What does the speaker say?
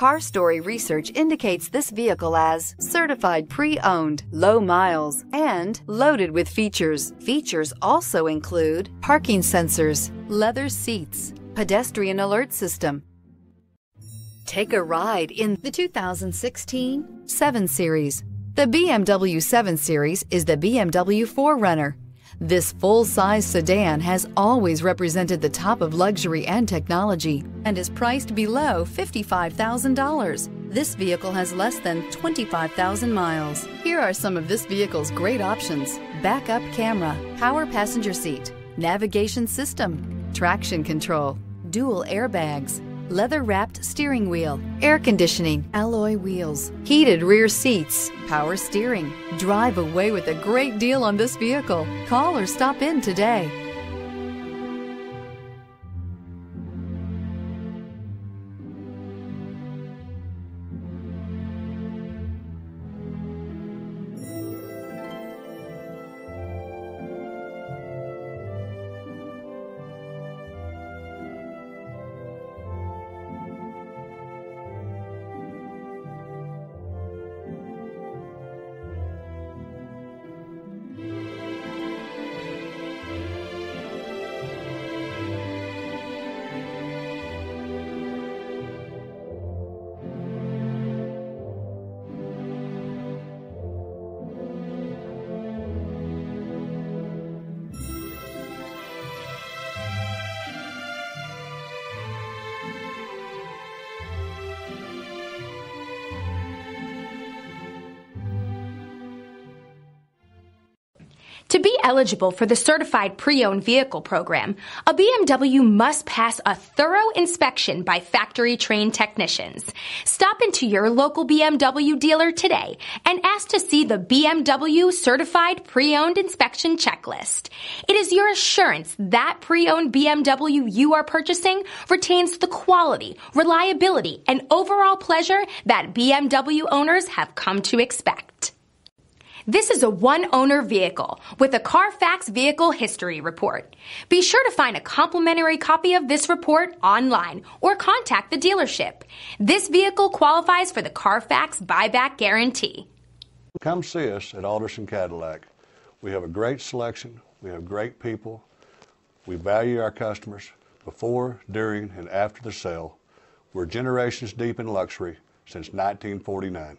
Car Story research indicates this vehicle as certified pre-owned, low miles, and loaded with features. Features also include parking sensors, leather seats, pedestrian alert system. Take a ride in the 2016 7 Series. The BMW 7 Series is the BMW 4Runner. This full-size sedan has always represented the top of luxury and technology and is priced below $55,000. This vehicle has less than 25,000 miles. Here are some of this vehicle's great options: backup camera, power passenger seat, navigation system, traction control, dual airbags, leather-wrapped steering wheel, air conditioning, alloy wheels, heated rear seats, power steering. Drive away with a great deal on this vehicle. Call or stop in today. To be eligible for the Certified Pre-Owned Vehicle Program, a BMW must pass a thorough inspection by factory-trained technicians. Stop into your local BMW dealer today and ask to see the BMW Certified Pre-Owned Inspection Checklist. It is your assurance that pre-owned BMW you are purchasing retains the quality, reliability, and overall pleasure that BMW owners have come to expect. This is a one-owner vehicle with a Carfax Vehicle History Report. Be sure to find a complimentary copy of this report online or contact the dealership. This vehicle qualifies for the Carfax Buyback Guarantee. Come see us at Alderson Cadillac. We have a great selection. We have great people. We value our customers before, during, and after the sale. We're generations deep in luxury since 1949.